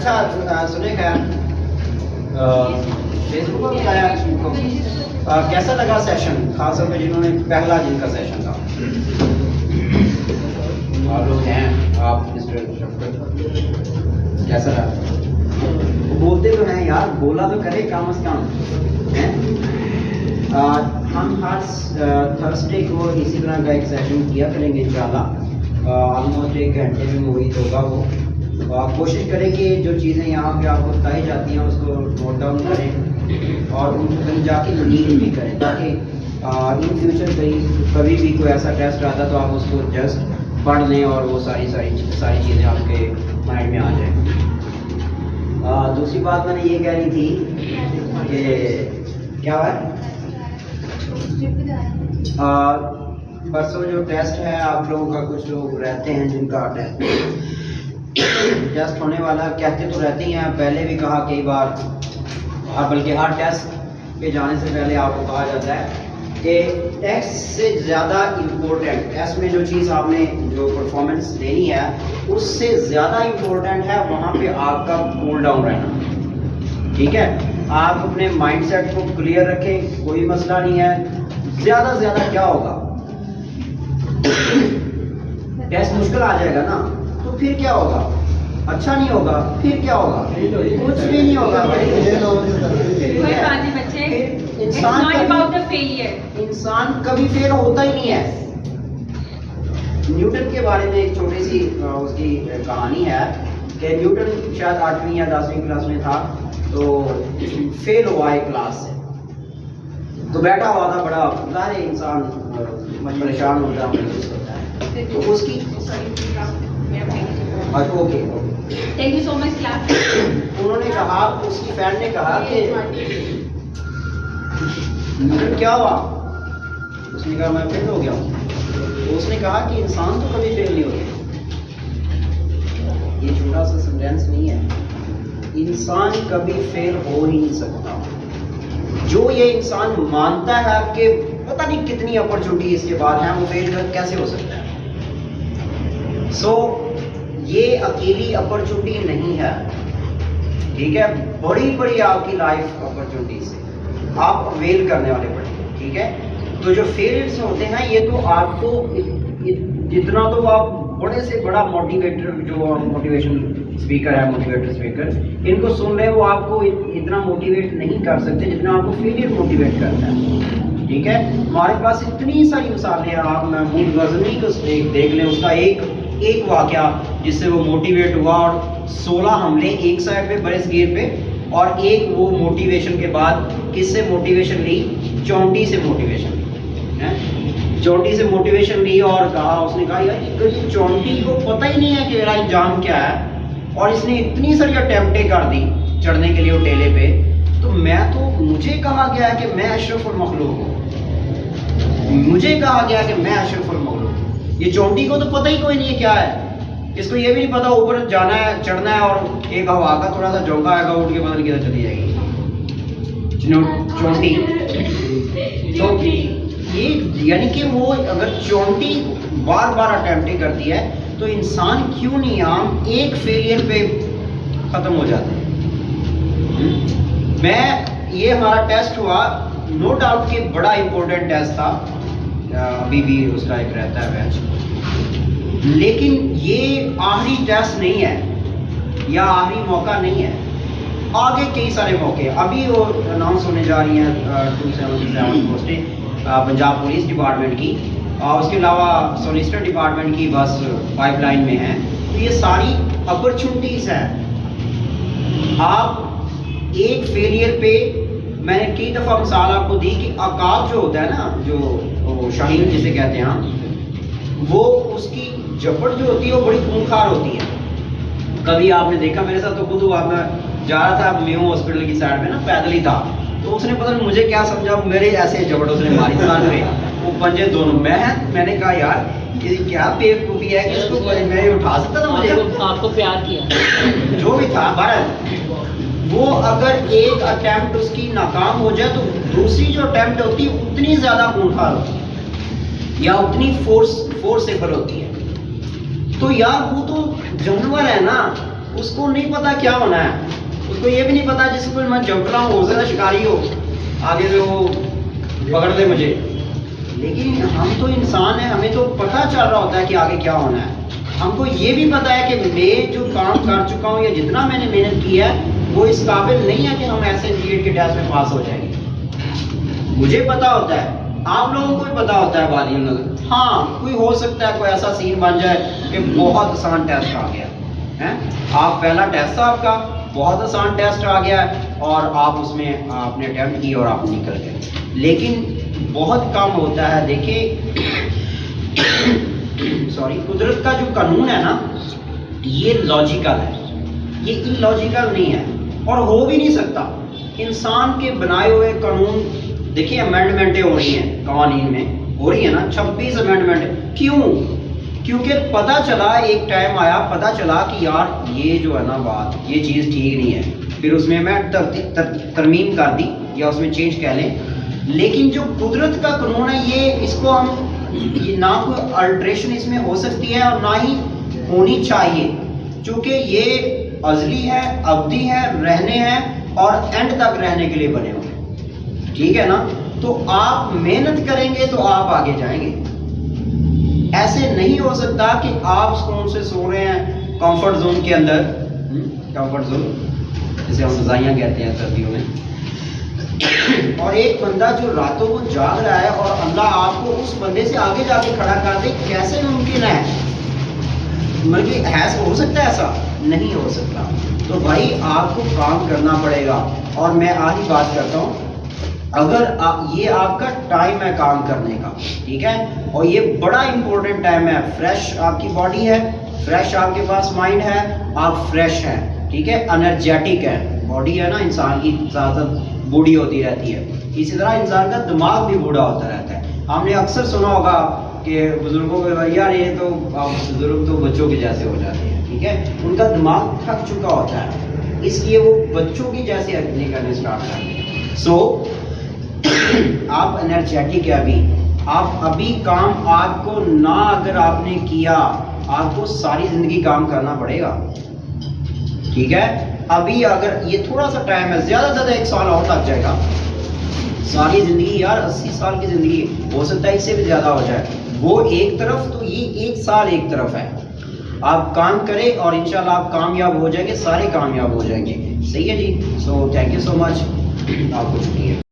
اچھا سنیں خیر فیس بک پر بتایا کیسا لگا سیشن، خاص طور پہ جنہوں نے پہلا جن کا سیشن تھا؟ آپ لوگ ہیں، آپ مسٹر شفقت، کیسا رہا؟ بولتے تو ہیں یار، بولا تو کرے کم از کم. ہم ہر تھرسڈے کو اسی طرح کا ایک سیشن کیا کریں گے انشاءاللہ. آلموسٹ 1 گھنٹے میں محیط ہوگا وہ. آپ کوشش کریں کہ جو چیزیں یہاں پہ آپ کو بتائی جاتی ہیں اس کو نوٹ ڈاؤن کریں اور ان کو کہیں جا کے نیڈ بھی کریں تاکہ ان فیوچر کبھی بھی کوئی ایسا ٹیسٹ آتا تو آپ اس کو جسٹ پڑھ لیں اور وہ ساری چیزیں آپ کے مائنڈ میں آ جائیں. دوسری بات میں نے یہ کہنی تھی کہ کیا ہے پرسوں جو ٹیسٹ ہے آپ لوگوں کا، کچھ لوگ رہتے ہیں جن کا ٹیسٹ ہونے والا، کہتے تو رہتے ہی ہیں، پہلے بھی کہا کئی بار، بلکہ ہر ٹیسٹ پہ جانے سے پہلے آپ کو کہا جاتا ہے کہ ٹیسٹ سے زیادہ امپورٹنٹ، ٹیسٹ میں جو چیز آپ نے جو پرفارمنس دینی ہے اس سے زیادہ امپورٹنٹ ہے وہاں پہ آپ کا کول ڈاؤن رہنا. ٹھیک ہے، آپ اپنے مائنڈ سیٹ کو کلیئر رکھیں، کوئی مسئلہ نہیں ہے. زیادہ سے زیادہ کیا ہوگا، ٹیسٹ مشکل آ جائے گا نا تو پھر کیا ہوگا، اچھا نہیں ہوگا، پھر کیا ہوگا، کچھ بھی نہیں ہوگا. انسان کبھی فیل ہوتا ہی نہیں ہے. نیوٹن کے بارے میں ایک چھوٹی سی اس کی کہانی ہے کہ نیوٹن شاید 8ویں یا 10ویں کلاس میں تھا تو فیل ہوا ایک کلاس سے، تو بیٹھا ہوا تھا، بڑا ظاہر انسان پریشان ہوتا ہے تو اس کی okay thank you so much class. انہوں نے کہا، اس کی فرینڈ نے کہا کہ کیا ہوا، اس نے کہا میں فیل ہو گیا ہوں. تو اس نے کہا کہ انسان تو کبھی فیل نہیں ہوتا. یہ چھوٹا سا سینٹینس نہیں ہے، انسان کبھی فیل ہو ہی نہیں سکتا. جو یہ انسان مانتا ہے کہ پتہ نہیں کتنی اپرچونٹی اس کے بعد ہیں، وہ فیل کیسے ہو سکتا ہے. یہ اکیلی اپرچونٹی نہیں ہے، ٹھیک ہے، بڑی بڑی آپ کی لائف اپرچونٹیز سے آپ اویل کرنے والے پڑے. ٹھیک ہے، تو جو فیلئرس ہوتے ہیں یہ تو آپ کو جتنا تو آپ بڑے سے بڑا موٹیویٹر، جو موٹیویشن اسپیکر ہے، موٹیویٹر اسپیکر، ان کو سن رہے وہ آپ کو اتنا موٹیویٹ نہیں کر سکتے جتنا آپ کو فیلئر موٹیویٹ کرتا ہے. ٹھیک ہے، ہمارے پاس اتنی ساری مثالیں ہیں. آپ محمود غزنوی کو دیکھ لیں، اس کا ایک واقعہ جس سے وہ موٹیویٹ ہوا اور 16 حملے ایک سائڈ پہ برس گیر پہ، اور ایک وہ موٹیویشن کے بعد کس سے موٹیویشن لی، چونٹی سے موٹیویشن لی. چونٹی سے موٹیویشن لی اور کہا، اس نے کہا یار یہ چونٹی کو پتہ ہی نہیں ہے کہ میرا انجام کیا ہے، اور اس نے اتنی ساری اٹیمپٹیں کر دی چڑھنے کے لیے وہ ٹیلے پہ، تو مجھے کہا گیا ہے کہ میں اشرف المخلوق ہوں. مجھے کہا گیا کہ میں اشرف المخلوق ہوں. یہ چونٹی کو تو پتہ ہی کوئی نہیں ہے کیا ہے، اس کو یہ بھی نہیں پتا اوپر جانا ہے، چڑھنا ہے، اور ایک ہوا کا تھوڑا سا جھونکا آئے گا، اٹھ کے بدل کدھر چلی جائے گی. چونٹی یہ یعنی کہ وہ اگر چونٹی بار بار اٹیمپٹیں کرتی ہے تو انسان کیوں نہیں عام ایک فیلئر پہ ختم ہو جاتے ہیں. یہ ہمارا ٹیسٹ ہوا، نو ڈاؤٹ کہ بڑا امپورٹنٹ ٹیسٹ تھا، ابھی بھی اس کا ایک رہتا ہے بیچ، لیکن یہ آخری ٹیسٹ نہیں ہے یا آخری موقع نہیں ہے. آگے کئی سارے موقع ابھی وہ اناؤنس ہونے جا رہی ہیں 277 پوسٹیں پنجاب پولیس ڈپارٹمنٹ کی، اور اس کے علاوہ سولیسٹر ڈپارٹمنٹ کی بس پائپ لائن میں ہیں. تو یہ ساری اپرچونٹیز ہیں. آپ ایک فیلئر پہ، میں نے کئی دفعہ مثال آپ کو دی کہ عقاب جو ہوتا ہے نا، جو شاہین جسے کہتے ہیں، وہ اس کی جپٹ جو ہوتی ہے وہ بڑی خونخوار ہوتی ہے. کبھی آپ نے دیکھا، میرے ساتھ تو خود ہوا، میں جا رہا تھا میو ہاسپٹل کی سائڈ میں نا، پیدل ہی تھا، تو اس نے پتہ نہیں مجھے کیا سمجھا، میرے ایسے جپٹ اس نے ماری سان پہ، وہ پنجے دونوں. میں نے کہا یار یہ کیا بیوقوفی ہے کہ اس کو میں اٹھا سکتا تھا، مجھے آپ کو پیار کیا جو بھی تھا. بہرحال وہ اگر ایک اٹیمپٹ اس کی ناکام ہو جائے تو دوسری جو اٹیمپٹ ہوتی ہے اتنی زیادہ خونخوار ہوتی ہے یا اتنی فورسیبل ہوتی ہے. تو یار وہ تو جانور ہے نا، اس کو نہیں پتا کیا ہونا ہے, اس کو یہ بھی نہیں پتا جس کو میں جھپٹ رہا ہوں ہو سکتا شکاری ہو آگے سے وہ پکڑ دے مجھے. لیکن ہم تو انسان ہیں, ہمیں تو پتہ چل رہا ہوتا ہے کہ آگے کیا ہونا ہے. ہم کو یہ بھی پتا ہے کہ میں جو کام کر چکا ہوں یا جتنا میں نے محنت کی ہے وہ اس قابل نہیں ہے کہ ہم ایسے انٹرمیڈیٹ کے ٹیسٹ میں پاس ہو جائیں گے. مجھے پتا ہوتا ہے, آپ لوگوں کو بھی پتا ہوتا ہے بات یہ. ہاں کوئی ہو سکتا ہے کوئی ایسا سین بن جائے کہ بہت آسان ٹیسٹ آ گیا ہے, آپ پہلا ٹیسٹ تھا آپ کا بہت آسان ٹیسٹ آ گیا ہے اور آپ اس میں آپ نے اٹیمپٹ کی اور آپ نکل گئے. لیکن بہت کم ہوتا ہے. دیکھیے سوری, قدرت کا جو قانون ہے نا یہ لاجیکل ہے, یہ ان لاجیکل نہیں ہے اور ہو بھی نہیں سکتا. انسان کے بنائے ہوئے قانون, دیکھیے امینڈمنٹیں ہو رہی ہیں قوانین میں, ہو رہی ہیں نا 26 امینڈمنٹ. کیوں؟ کیونکہ پتہ چلا, ایک ٹائم آیا پتہ چلا کہ یار یہ جو ہے نا بات, یہ چیز ٹھیک نہیں ہے, پھر اس میں ترمیم کر دی یا اس میں چینج کہہ لیں. لیکن جو قدرت کا قانون ہے یہ اس کو ہم یہ نہ کوئی الٹریشن اس میں ہو سکتی ہے اور نہ ہی ہونی چاہیے, چونکہ یہ ازلی ہے, ابدی ہے, رہنے ہیں اور اینڈ تک رہنے کے لیے بنے ہوئے ہیں. ٹھیک ہے نا, تو آپ محنت کریں گے تو آپ آگے جائیں گے. ایسے نہیں ہو سکتا کہ آپ سکون سے سو رہے ہیں کمفرٹ زون کے اندر, کمفرٹ زون جسے ہم رضائیاں کہتے ہیں سردیوں میں, اور ایک بندہ جو راتوں کو جاگ رہا ہے اور اللہ آپ کو اس بندے سے آگے جا کے کھڑا کر دے, کیسے ممکن ہے؟ مطلب ہو سکتا ہے ایسا؟ نہیں ہو سکتا. تو بھائی آپ کو کام کرنا پڑے گا. اور میں آج ہی بات کرتا ہوں, اگر یہ آپ کا ٹائم ہے کام کرنے کا, ٹھیک ہے, اور یہ بڑا امپورٹنٹ ٹائم ہے. فریش آپ کی باڈی ہے, فریش آپ کے پاس مائنڈ ہے, آپ فریش ہیں, ٹھیک ہے, انرجیٹک ہے. باڈی ہے نا انسان کی زیادہ بوڑھی ہوتی رہتی ہے, اسی طرح انسان کا دماغ بھی بوڑھا ہوتا رہتا ہے. ہم نے اکثر سنا ہوگا کہ بزرگوں کو یار یہ تو بزرگ تو بچوں کے جیسے ہو جاتے ہیں, ٹھیک ہے, ان کا دماغ تھک چکا ہوتا ہے, اس لیے وہ بچوں کی جیسے ایکٹنگ کرنے اسٹارٹ کرتے ہیں. سو آپ انرجیٹک ہے ابھی, آپ ابھی کام آپ کو نہ اگر آپ نے کیا, آپ کو ساری زندگی کام کرنا پڑے گا. ٹھیک ہے, ابھی اگر یہ تھوڑا سا ٹائم ہے, زیادہ سے زیادہ 1 سال اور لگ جائے گا. ساری زندگی یار 80 سال کی زندگی ہو سکتا ہے اس سے بھی زیادہ ہو جائے, وہ ایک طرف, تو یہ 1 سال ایک طرف ہے. آپ کام کریں اور انشاءاللہ آپ کامیاب ہو جائیں گے, سارے کامیاب ہو جائیں گے. صحیح ہے جی. سو تھینک یو سو مچ, آپ کو شکریہ.